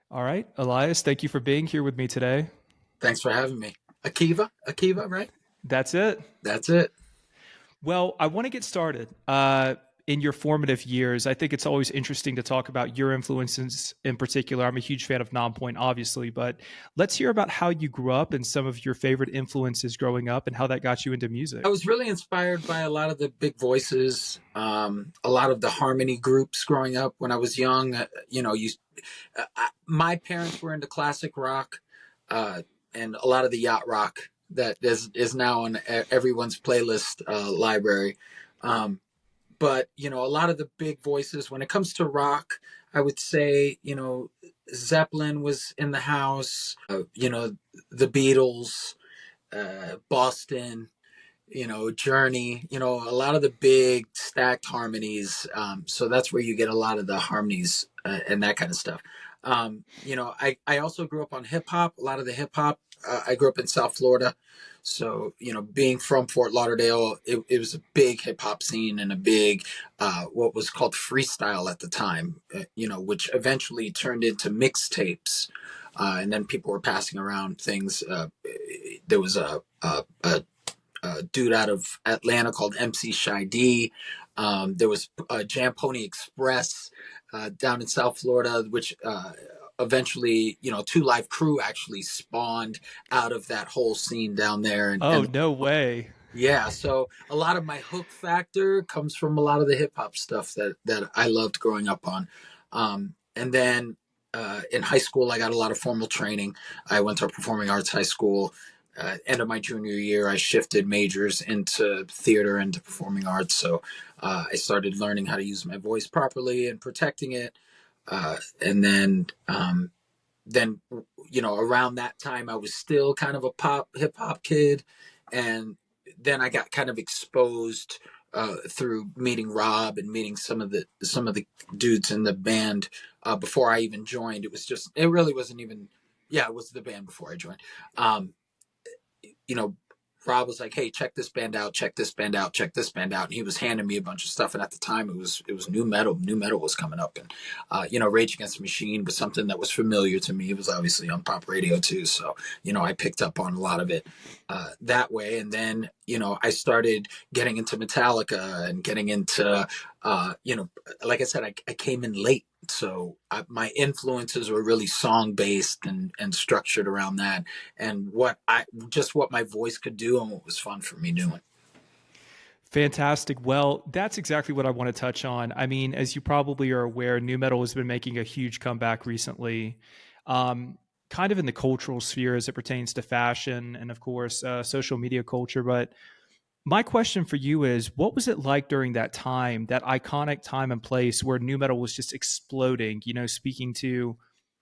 All right, Elias, thank you for being here with me today. Thanks for having me. Akiva, right? That's it. That's it. Well, I want to get started. In your formative years, I think it's always interesting to talk about your influences in particular. I'm a huge fan of Nonpoint, obviously, but let's hear about how you grew up and some of your favorite influences growing up and how that got you into I music. was really inspired by a lot of the big voices, a lot of the harmony groups growing up when I was young. My parents were into classic rock and a lot of the yacht rock that is now on everyone's playlist library. Um, but a lot of the big voices when it comes to rock, I would say Zeppelin was in the house. The Beatles, Boston, Journey, a lot of the big stacked harmonies. So that's where you get a lot of the harmonies and that kind of stuff. I also grew up on hip hop, a lot of the hip hop. I grew up in South Florida. So, being from Fort Lauderdale, it was a big hip hop scene and a big, what was called freestyle at the time, which eventually turned into mixtapes. And then people were passing around things. There was a dude out of Atlanta called MC Shy D. There was Jam Pony Express down in South Florida, which eventually, Two Live Crew actually spawned out of that whole scene down there. Oh, And no way. yeah, so a lot of my hook factor comes from a lot of the hip hop stuff that I loved growing up on. And then in high school, I got a lot of formal training. I went to a performing arts high school. End of my junior year, I shifted majors into theater and to performing arts. So I started learning how to use my voice properly and protecting it. And then around that time, I was still kind of a pop hip hop kid, and then I got kind of exposed through meeting Rob and meeting some of the dudes in the band before I even joined. It really wasn't even, yeah, it was the band before I joined. Um, you know, Rob was like, "Hey, check this band out, check this band out, check this band out," and he was handing me a bunch of stuff. And at the time, it was new metal. New metal was coming up, and Rage Against the Machine was something that was familiar to me. It was obviously on pop radio too, so I picked up on a lot of it that way. And then I started getting into Metallica and getting into like I said, I came in late. So my influences were really song based and structured around that, and what my voice could do and what was fun for me doing. Fantastic. Well, that's exactly what I want to touch on. I mean, as you probably are aware, new metal has been making a huge comeback recently, kind of in the cultural sphere as it pertains to fashion and, of course, social media culture. But my question for you is what was it like during that time, that iconic time and place where new metal was just exploding, speaking to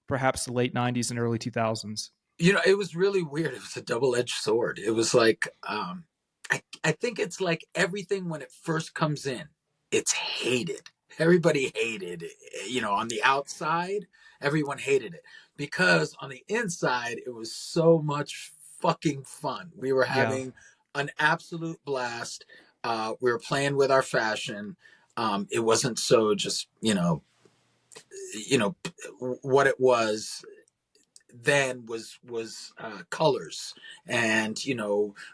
perhaps the late 90s and early 2000s? It was really weird. It was a double edged sword. It was like, I think it's like everything when it first comes in, it's hated. Everybody hated it. On the outside, everyone hated it because on the inside, it was so much fucking fun. We were Yeah. having an absolute blast. We were playing with our fashion. It wasn't so just, you know, what it was then was colors and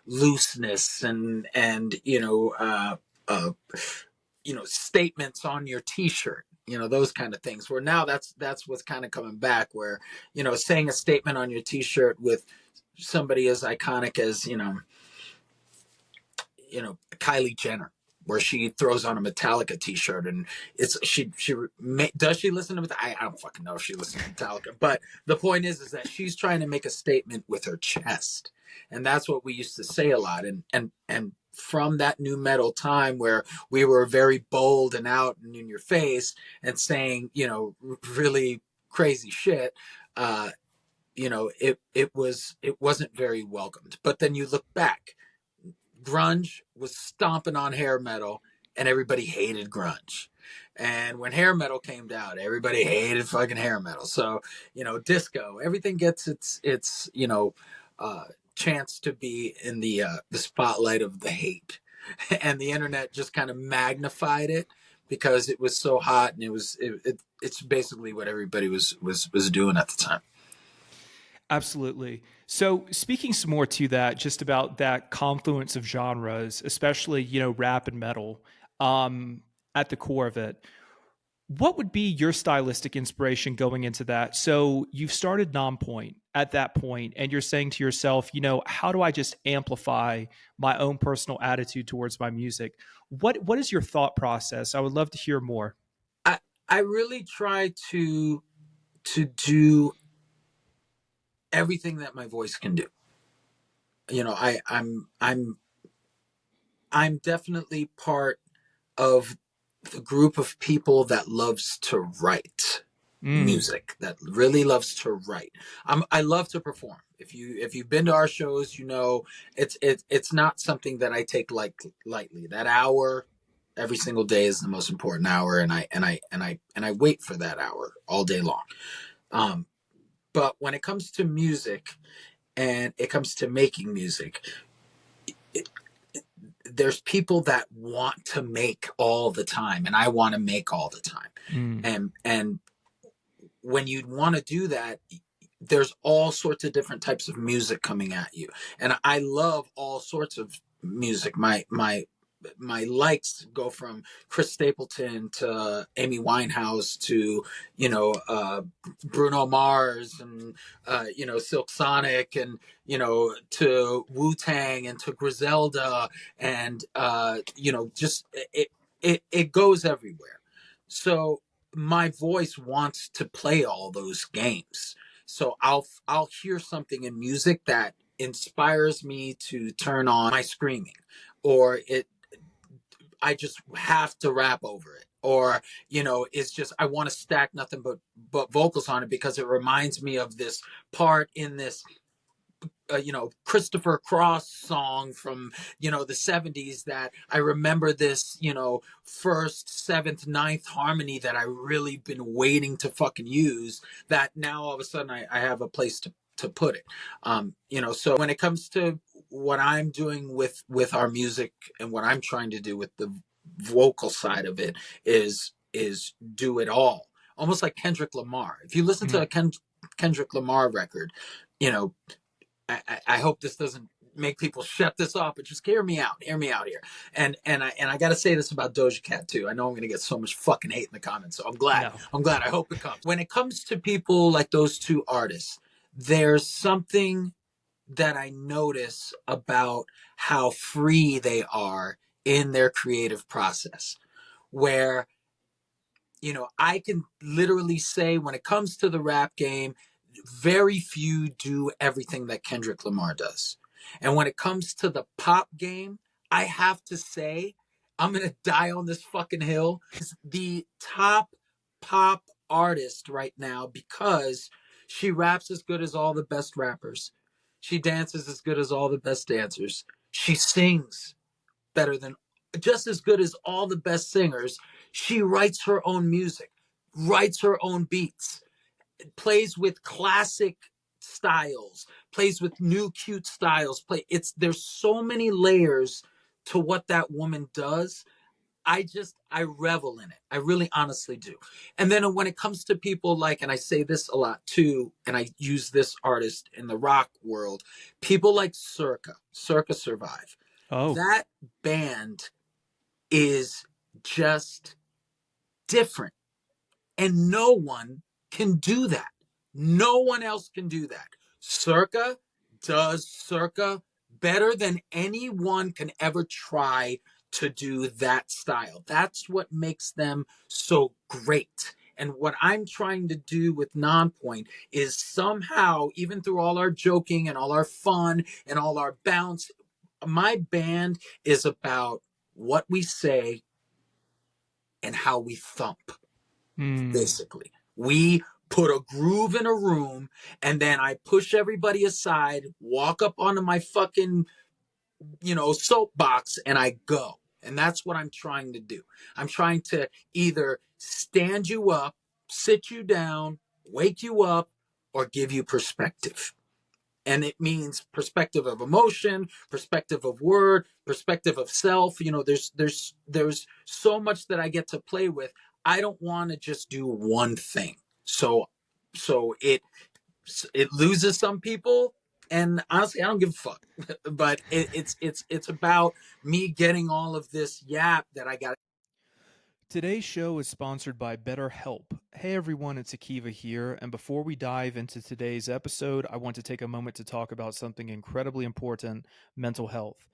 looseness and statements on your t-shirt, those kind of things, where now that's what's kind of coming back, where saying a statement on your t-shirt with somebody as iconic as Kylie Jenner, where she throws on a Metallica T-shirt, and it's she does she listen to I don't fucking know if she listens to Metallica, but the point is that she's trying to make a statement with her chest, and that's what we used to say a lot, and from that new metal time where we were very bold and out and in your face and saying really crazy shit. It wasn't very welcomed, but then you look back, grunge was stomping on hair metal and everybody hated grunge. And when hair metal came out, everybody hated fucking hair metal. So, disco, everything gets its chance to be in the spotlight of the hate. And the internet just kind of magnified it because it was so hot, and it's basically what everybody was doing at the time. Absolutely. So, speaking some more to that, just about that confluence of genres, especially, rap and metal, um, at the core of it, what would be your stylistic inspiration going into that? So, you've started Nonpoint at that point, and you're saying to yourself, how do I just amplify my own personal attitude towards my music? What is your thought process? I would love to hear more. I I really try to do everything that my voice can do. I'm definitely part of the group of people that loves to write Mm, music, that really loves to write. I love to perform. If you've been to our shows, it's not something that I take lightly. That hour every single day is the most important hour, and I wait for that hour all day long. Um, but when it comes to music and it comes to making music, it, there's people that want to make all the time, and I want to make all the time. mm, And when you want to do that, there's all sorts of different types of music coming at you, and I love all sorts of music. My likes go from Chris Stapleton to Amy Winehouse to Bruno Mars, and Silk Sonic, and to Wu Tang, and to Griselda, and just it goes everywhere. So my voice wants to play all those games. So I'll hear something in music that inspires me to turn on my screaming, or I just have to rap over it, or it's just I want to stack nothing but vocals on it because it reminds me of this part in this Christopher Cross song from the 70s, that I remember this first, seventh, ninth harmony that I really been waiting to fucking use, that now all of a sudden I have a place to put it. So when it comes to what I'm doing with our music, and what I'm trying to do with the vocal side of it, is do it all, almost like Kendrick Lamar. If you listen to mm. a Kendrick Lamar record, you know I hope this doesn't make people shut this off, but just hear me out. Hear me out here. And I got to say this about Doja Cat too. I know I'm going to get so much fucking hate in the comments, so I'm glad. No. I'm glad. I hope it comes. When it comes to people like those two artists, there's something that I notice about how free they are in their creative process, where I can literally say, when it comes to the rap game, very few do everything that Kendrick Lamar does. And when it comes to the pop game, I have to say, I'm going to die on this fucking hill. Is the top pop artist right now, because she raps as good as all the best rappers. She dances as good as all the best dancers. She sings better than, just as good as all the best singers. She writes her own music, writes her own beats, plays with classic styles, plays with new cute styles. There's so many layers to what that woman does. I revel in it. I really honestly do. And then when it comes to people like, and I say this a lot too, and I use this artist in the rock world, people like Circa Survive. Oh. That band is just different. And no one can do that. No one else can do that. Circa does Circa better than anyone can ever try to do that style. That's what makes them so great. And what I'm trying to do with Nonpoint is somehow, even through all our joking and all our fun and all our bounce, my band is about what we say and how we thump, Mm. basically. We put a groove in a room, and then I push everybody aside, walk up onto my fucking, soapbox, and I go. And that's what I'm trying to do. I'm trying to either stand you up, sit you down, wake you up, or give you perspective. And it means perspective of emotion, perspective of word, perspective of self. There's so much that I get to play with. I don't want to just do one thing. So it loses some people, and honestly I don't give a fuck. But it's about me getting all of this yap that I got. Today's show is sponsored by BetterHelp. Hey everyone, it's Akiva here, and before we dive into today's episode, I want to take a moment to talk about something incredibly important: mental health.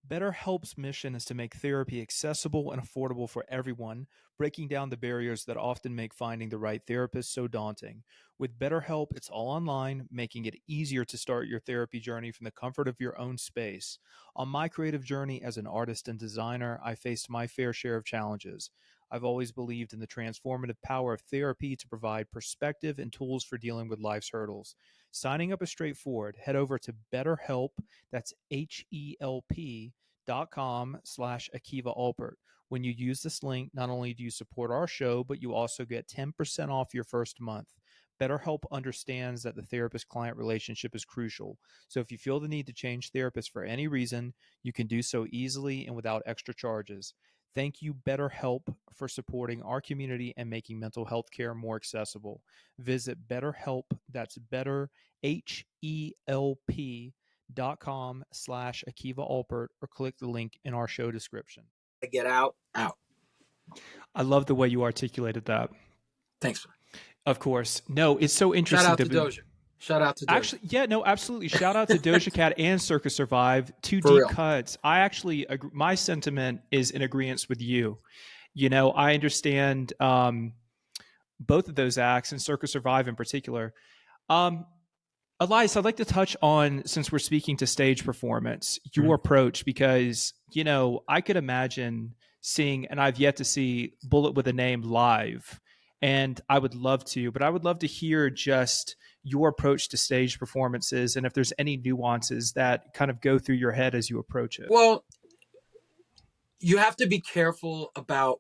BetterHelp's mission is to make therapy accessible and affordable for everyone, breaking down the barriers that often make finding the right therapist so daunting. With BetterHelp, it's all online, making it easier to start your therapy journey from the comfort of your own space. On my creative journey as an artist and designer, I faced my fair share of challenges. I've always believed in the transformative power of therapy to provide perspective and tools for dealing with life's hurdles. Signing up is straightforward. Head over to BetterHelp, that's HELP.com/Akiva Alpert. When you use this link, not only do you support our show, but you also get 10% off your first month. BetterHelp understands that the therapist-client relationship is crucial. So if you feel the need to change therapists for any reason, you can do so easily and without extra charges. Thank you, BetterHelp, for supporting our community and making mental health care more accessible. Visit BetterHelp, that's better, HELP.com/Akiva Alpert, or click the link in our show description. Get out. I love the way you articulated that. Thanks. Of course. No, it's so interesting. Shout out to Doja. Actually, yeah, no, absolutely. Shout out to Doja Cat and Circus Survive, two For deep real. cuts. I actually, my sentiment is in agreement with you. I understand both of those acts, and Circus Survive in particular. Elias, I'd like to touch on, since we're speaking to stage performance, your approach, because, I could imagine seeing, and I've yet to see Bullet with a Name live, and I would love to, but I would love to hear just your approach to stage performances and if there's any nuances that kind of go through your head as you approach it. Well, you have to be careful about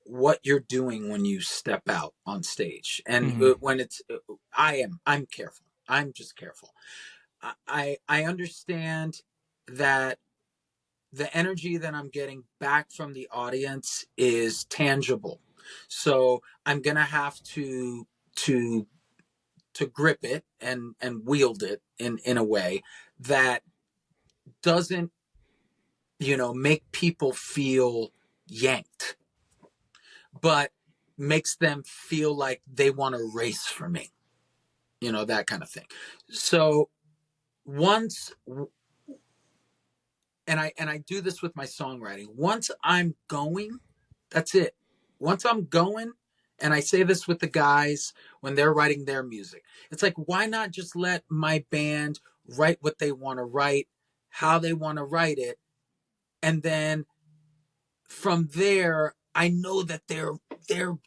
what you're doing when you step out on stage. And when I'm careful. I'm just careful. I understand that the energy that I'm getting back from the audience is tangible. So I'm going to have to grip it and wield it in a way that doesn't, make people feel yanked, but makes them feel like they want to race for me, that kind of thing. So once, and I do this with my songwriting, once I'm going, that's it. Once I'm going, and I say this with the guys when they're writing their music, it's like, why not just let my band write what they want to write, how they want to write it, and then from there, I know that they're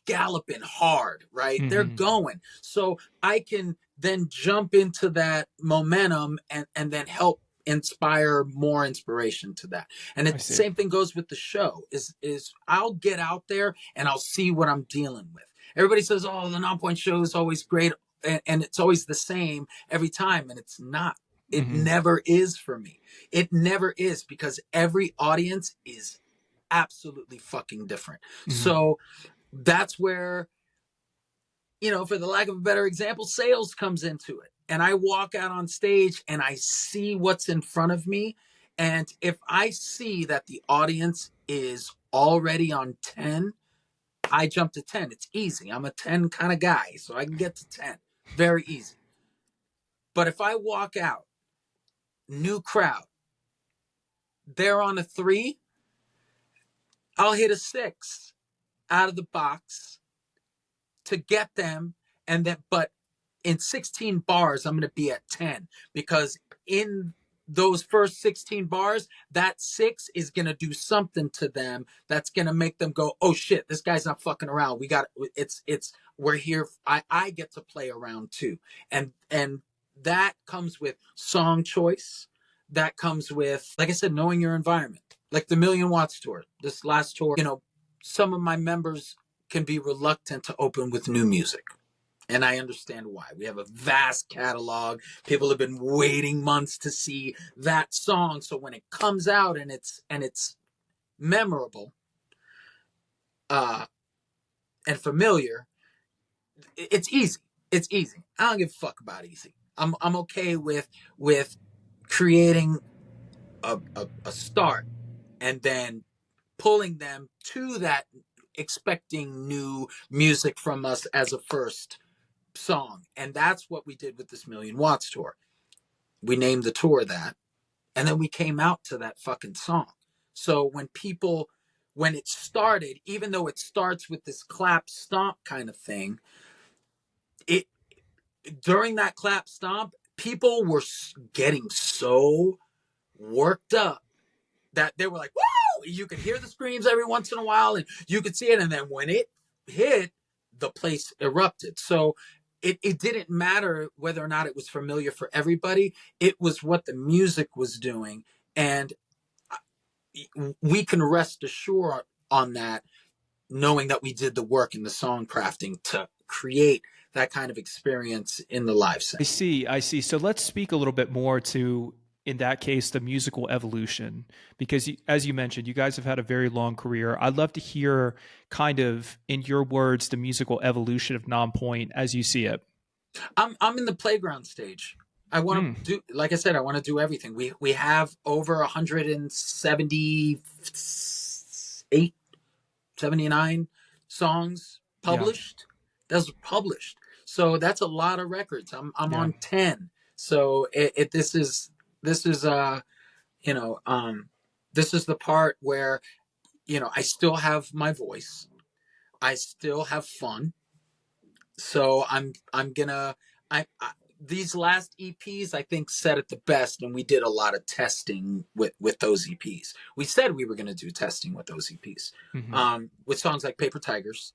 galloping hard, right? They're going. So I can then jump into that momentum and then help inspire more inspiration to that. And the same thing goes with the show is I'll get out there and I'll see what I'm dealing with. Everybody says, oh, the Nonpoint show is always great and it's always the same every time. And it's not. It never is for me. It never is, because every audience is absolutely fucking different. So that's where, for the lack of a better example, sales comes into it. And I walk out on stage and I see what's in front of me. And if I see that the audience is already on 10, I jump to 10. It's easy. I'm a 10 kind of guy, so I can get to 10. Very easy. But if I walk out, new crowd, they're on a 3, I'll hit a 6 out of the box to get them. And then, but in 16 bars, I'm going to be at 10, because in those first 16 bars, that 6 is going to do something to them that's going to make them go, oh shit, this guy's not fucking around. We're here. I get to play around too. And that comes with song choice. That comes with, like I said, knowing your environment. Like the Million Watts tour, this last tour, some of my members can be reluctant to open with new music. And I understand why. We have a vast catalog. People have been waiting months to see that song. So when it comes out and it's memorable uh, and familiar, it's easy. It's easy. I don't give a fuck about easy. I'm okay with creating a start and then pulling them to that, expecting new music from us as a first song. And that's what we did with this Million Watts tour. We named the tour that, and then we came out to that fucking song. So when it started, even though it starts with this clap stomp kind of thing, it during that clap stomp, people were getting so worked up that they were like, "Woo!" You could hear the screams every once in a while, and you could see it. And then when it hit, the place erupted. So it didn't matter whether or not it was familiar for everybody. It was what the music was doing, and we can rest assured on that, knowing that we did the work in the song crafting to create that kind of experience in the live I setting. see. I see. So let's speak a little bit more to, in that case, the musical evolution, because as you mentioned, you guys have had a very long career. I'd love to hear, kind of, in your words, the musical evolution of Nonpoint as you see it. I'm in the playground stage. I want Mm, to do, like I said, I want to do everything. We have over 178, 79 songs yeah. published. That's published. So that's a lot of records. I'm Yeah. on 10. So this is you know, this is the part where, I still have my voice. I still have fun. So I'm gonna I these last EPs I think said it the best, and we did a lot of testing with those EPs. We said we were gonna do testing with those EPs, Hmm. with songs like Paper Tigers,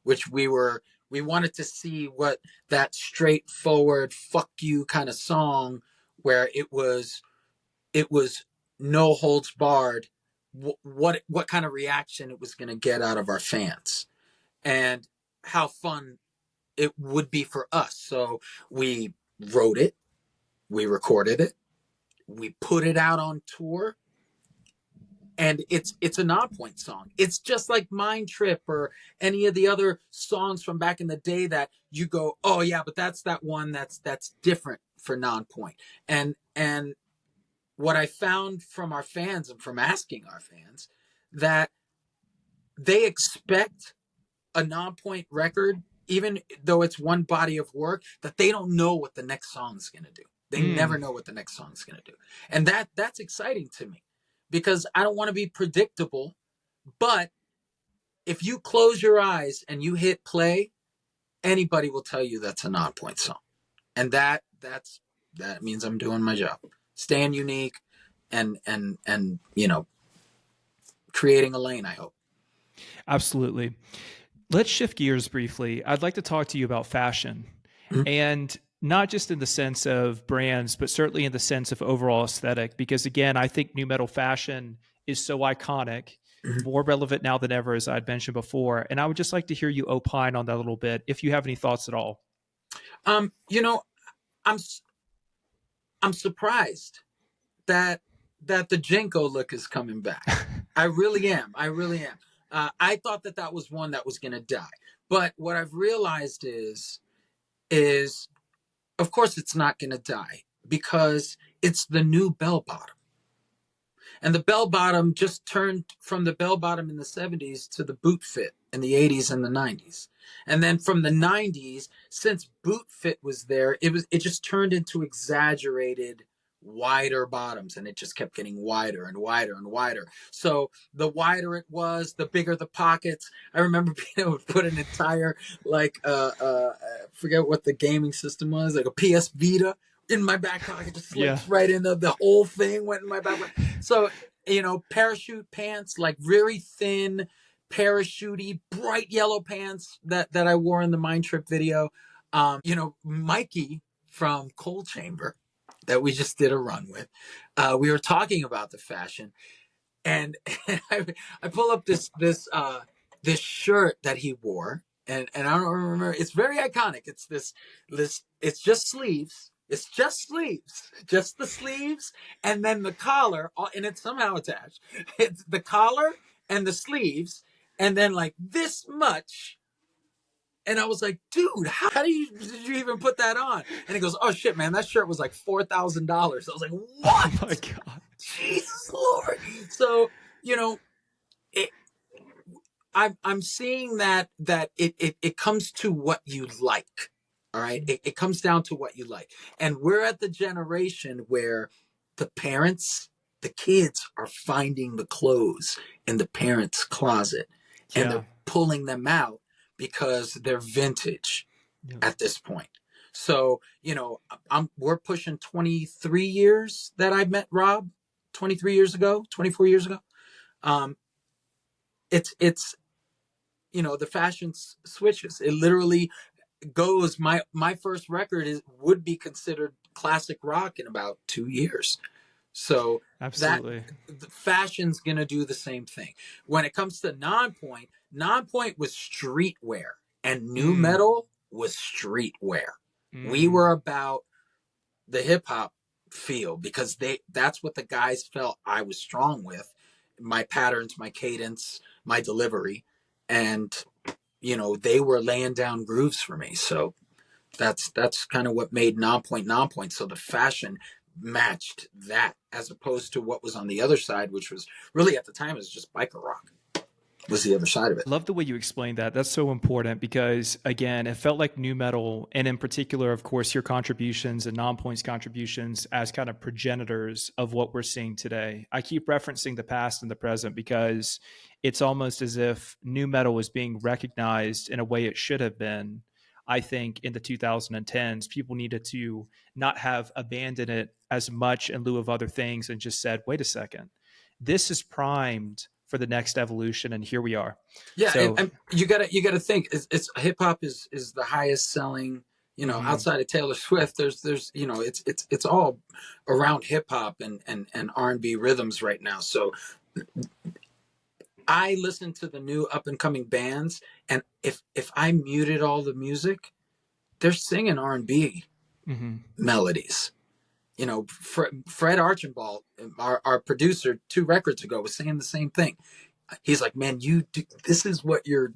which we wanted to see what that straightforward fuck you kind of song, where it was no holds barred, what kind of reaction it was gonna get out of our fans, and how fun it would be for us. So we wrote it, we recorded it, we put it out on tour, and it's a Nonpoint song. It's just like Mind Trip or any of the other songs from back in the day that you go, oh yeah, but that's that one that's different for Nonpoint. And what I found from our fans and from asking our fans, that they expect a Nonpoint record, even though it's one body of work, that they don't know what the next song is going to do. They Mm. never know what the next song is going to do. And that's exciting to me, because I don't want to be predictable. But if you close your eyes and you hit play, anybody will tell you that's a Nonpoint song. And that means I'm doing my job. Staying unique and creating a lane, I hope. Absolutely. Let's shift gears briefly. I'd like to talk to you about fashion, Mhm. and not just in the sense of brands, but certainly in the sense of overall aesthetic. Because again, I think new metal fashion is so iconic, Mhm. more relevant now than ever, as I'd mentioned before. And I would just like to hear you opine on that a little bit, if you have any thoughts at all. Um, you know, I'm I'm surprised that the Jenko look is coming back. I really am. I really am. I thought that was one that was going to die, but what I've realized is of course it's not going to die, because it's the new bell bottom. And the bell bottom just turned from the bell bottom in the 70s to the boot fit in the 80s and the 90s. And then from the 90s, since boot fit was there, it just turned into exaggerated wider bottoms, and it just kept getting wider and wider and wider. So the wider it was, the bigger the pockets. I remember being able to put an entire, like I forget what the gaming system was, like a PS Vita in my back pocket, just Yeah. slips right in, the whole thing went in my back. So, parachute pants, like very thin, parachutey, bright yellow pants that I wore in the Mind Trip video. Mikey from Cold Chamber, that we just did a run with, we were talking about the fashion, and I pull up this shirt that he wore, and I don't remember. It's very iconic. It's this. It's just sleeves. It's just sleeves, just the sleeves, and then the collar, and it's somehow attached. It's the collar and the sleeves, and then like this much. And I was like, dude, how did you even put that on? And he goes, oh shit, man, that shirt was like $4,000. I was like, Oh my what? god. Jesus Lord. So, you know, it, I'm seeing that it comes to what you like. All right. It comes down to what you like. And we're at the generation where the parents, the kids are finding the clothes in the parents' closet and Yeah. they're pulling them out because they're vintage Yeah. at this point. So, we're pushing 23 years that I met Rob 23 years ago, 24 years ago. Um, it's the fashion switches. It literally goes. My first record would be considered classic rock in about 2 years. So that Absolutely. the fashion's gonna do the same thing. When it comes to Nonpoint, Nonpoint was streetwear, and new Mm. metal was streetwear. We Mm. were about the hip hop feel because that's what the guys felt I was strong with. My patterns, my cadence, my delivery, and they were laying down grooves for me. So that's kind of what made Nonpoint Nonpoint. So the fashion matched that as opposed to what was on the other side, which was really at the time was just biker rock was the other side of it. Love the way you explained that. That's so important because, again, it felt like new metal, and in particular, of course, your contributions and Nonpoint's contributions as kind of progenitors of what we're seeing today. I keep referencing the past and the present because it's almost as if new metal is being recognized in a way it should have been. I think in the 2010s, people needed to not have abandoned it as much in lieu of other things and just said, wait a second, this is primed for the next evolution, and here we are. Yeah, So, and you gotta think it's hip hop is the highest selling. mhm, Outside of Taylor Swift, there's it's all around hip hop and R&B rhythms right now. So I listen to the new up and coming bands, and if I muted all the music, they're singing R&B mhm. melodies. Fred Archambault, our producer, 2 records ago, was saying the same thing. He's like, man, this is what you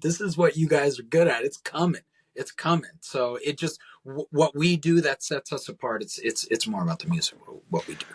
guys are good at. It's coming. So it just what we do that sets us apart. It's more about the music, what we do.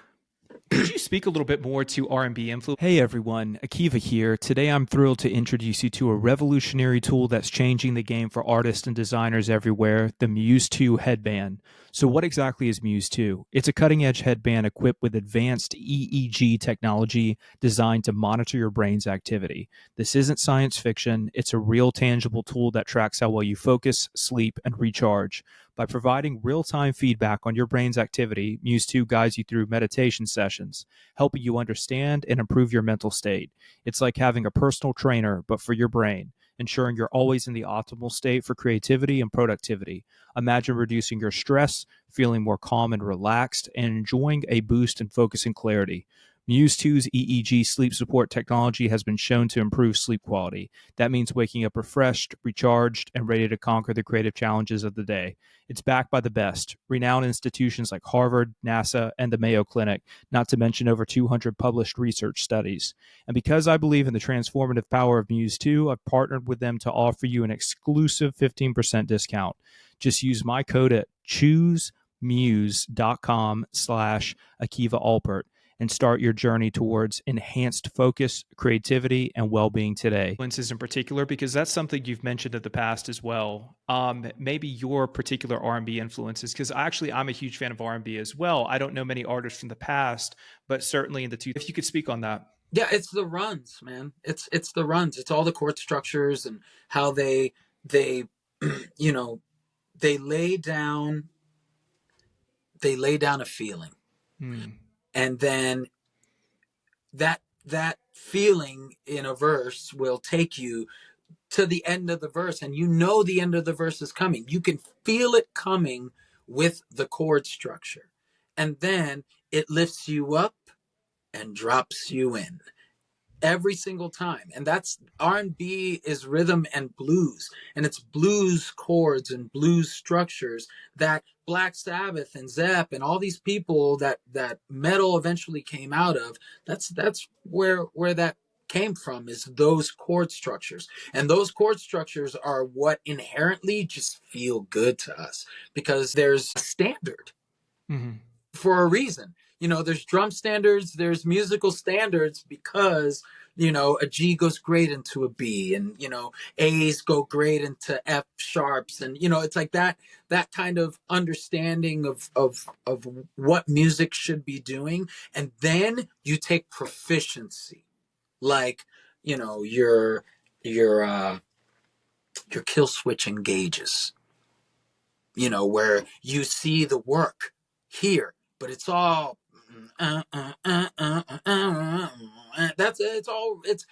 Could you speak a little bit more to R&B influence? Hey everyone, Akiva here. Today I'm thrilled to introduce you to a revolutionary tool that's changing the game for artists and designers everywhere, the Muse 2 headband. So what exactly is Muse 2? It's a cutting-edge headband equipped with advanced EEG technology designed to monitor your brain's activity. This isn't science fiction, it's a real tangible tool that tracks how well you focus, sleep, and recharge. By providing real-time feedback on your brain's activity, Muse 2 guides you through meditation sessions, helping you understand and improve your mental state. It's like having a personal trainer, but for your brain, ensuring you're always in the optimal state for creativity and productivity. Imagine reducing your stress, feeling more calm and relaxed, and enjoying a boost in focus and clarity. Muse 2's EEG sleep support technology has been shown to improve sleep quality. That means waking up refreshed, recharged, and ready to conquer the creative challenges of the day. It's backed by the best, renowned institutions like Harvard, NASA, and the Mayo Clinic, not to mention over 200 published research studies. And because I believe in the transformative power of Muse 2, I've partnered with them to offer you an exclusive 15% discount. Just use my code at choosemuse.com/Akiva Alpert and start your journey towards enhanced focus, creativity, and well-being today. Influences in particular, because that's something you've mentioned in the past as well. Maybe your particular R&B influences, because I'm a huge fan of R&B as well. I don't know many artists from the past, but certainly in the two. If you could speak on that. Yeah, it's the runs, man. It's the runs. It's all the chord structures and how they you know they lay down a feeling, Hmm. and then that feeling in a verse will take you to the end of the verse, and the end of the verse is coming. You can feel it coming with the chord structure, and then it lifts you up and drops you in, every single time. And that's R&B is rhythm and blues, and it's blues chords and blues structures that Black Sabbath and Zepp and all these people that metal eventually came out of. That's where that came from, is those chord structures. And those chord structures are what inherently just feel good to us, because there's a standard Mm-hmm. for a reason. There's drum standards, there's musical standards, because a G goes great into a B, and A's go great into F sharps, and it's like that kind of understanding of what music should be doing. And then you take proficiency, like your your kill switch engages, where you see the work here, but it's all that's it's all it's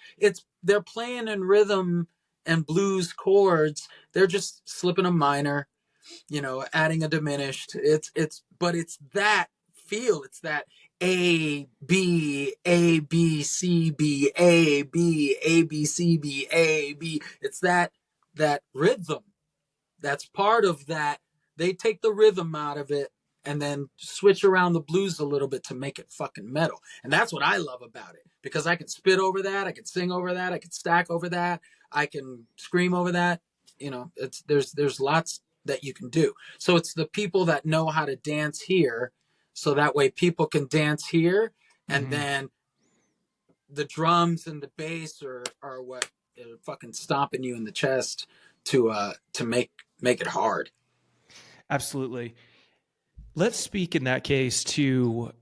they're playing in rhythm and blues chords. They're just slipping a minor, adding a diminished. But it's that feel. It's that A B A B C B A B A B C B A B. It's that rhythm. That's part of that. They take the rhythm out of it and then switch around the blues a little bit to make it fucking metal. And that's what I love about it, because I can spit over that, I can sing over that, I can stack over that, I can scream over that. There's lots that you can do. So it's the people that know how to dance here, so that way people can dance here, and Mm-hmm. then the drums and the bass are what are fucking stomping you in the chest to make it hard. Absolutely. Let's speak in that case to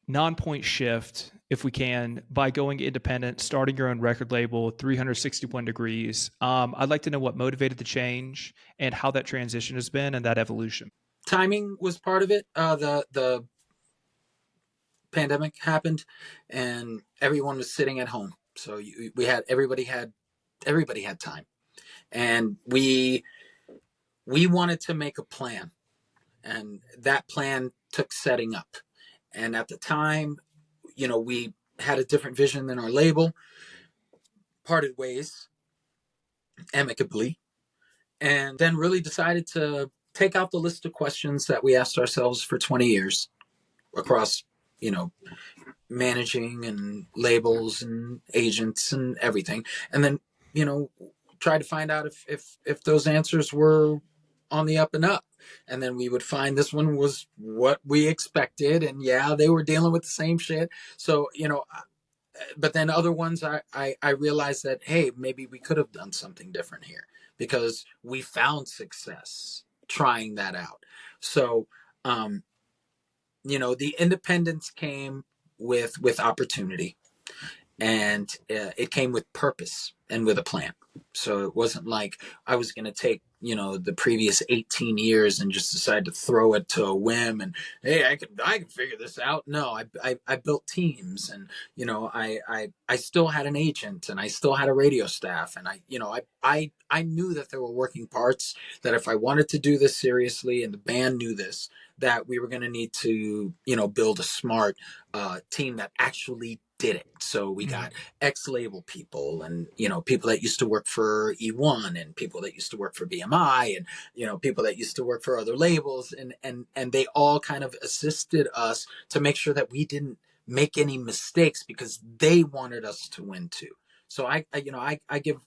Nonpoint shift, if we can, by going independent, starting your own record label, 361 degrees. I'd like to know what motivated the change and how that transition has been and that evolution. Timing was part of it. The pandemic happened, and everyone was sitting at home, so we had everybody had time, and we wanted to make a plan, and that plan took setting up. And at the time, we had a different vision than our label, parted ways amicably, and then really decided to take out the list of questions that we asked ourselves for 20 years across, managing and labels and agents and everything, and then try to find out if those answers were on the up and up. And then we would find this one was what we expected, and yeah, they were dealing with the same shit. So but then other ones, I realized that, hey, maybe we could have done something different here, because we found success trying that out. So the independence came with opportunity, and it came with purpose and with a plan. So it wasn't like I was going to take the previous 18 years and just decide to throw it to a whim and, hey, I can figure this out. No, I built teams, and I still had an agent, and I still had a radio staff, and I knew that there were working parts, that if I wanted to do this seriously, and the band knew this, that we were going to need to build a smart team that actually did it. So we Mm-hmm. got ex label people, and people that used to work for E1, and people that used to work for BMI, and people that used to work for other labels, and they all kind of assisted us to make sure that we didn't make any mistakes, because they wanted us to win too. So I give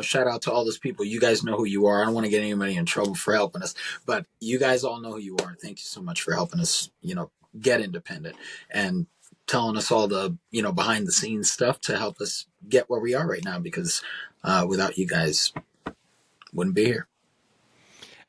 shout out to all those people. You guys know who you are. I don't want to get anybody in trouble for helping us, but you guys all know who you are. Thank you so much for helping us get independent and telling us all the behind the scenes stuff to help us get where we are right now, because without you guys, wouldn't be here.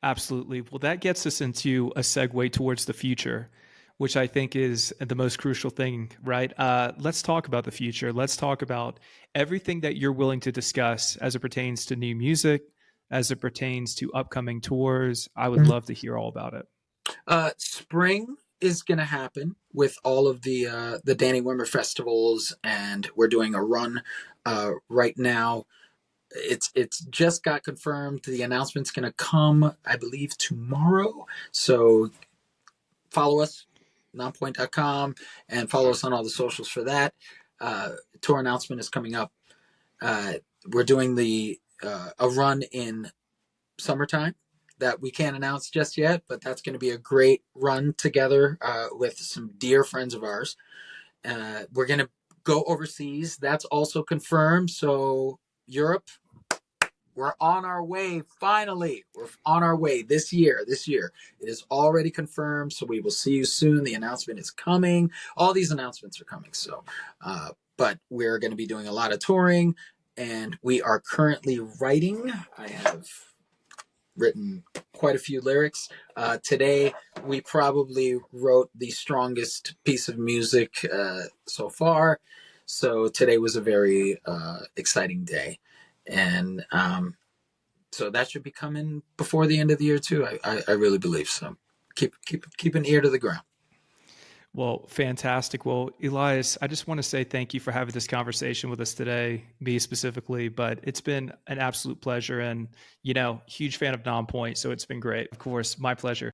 Absolutely. Well, that gets us into a segue towards the future, which I think is the most crucial thing, right? Let's talk about the future. Let's talk about everything that you're willing to discuss as it pertains to new music, as it pertains to upcoming tours. I would love to hear all about it. Spring is going to happen with all of the Danny Wimmer festivals, and we're doing a run right now. It's just got confirmed. The announcement's going to come, I believe, tomorrow. So follow us, nonpoint.com, and follow us on all the socials for that. tour announcement is coming up. We're doing a run in summertime that we can't announce just yet, but that's going to be a great run together with some dear friends of ours. We're going to go overseas. That's also confirmed. So Europe, we're on our way. Finally, we're on our way this year. It is already confirmed. So we will see you soon. The announcement is coming. All these announcements are coming. So, but we're going to be doing a lot of touring, and we are currently writing. I have written quite a few lyrics. Today, we probably wrote the strongest piece of music so far. So today was a very exciting day. And so that should be coming before the end of the year too. I really believe so. Keep an ear to the ground. Well, fantastic. Well, Elias, I just want to say thank you for having this conversation with us today, me specifically, but it's been an absolute pleasure and, huge fan of Nonpoint. So it's been great. Of course, my pleasure.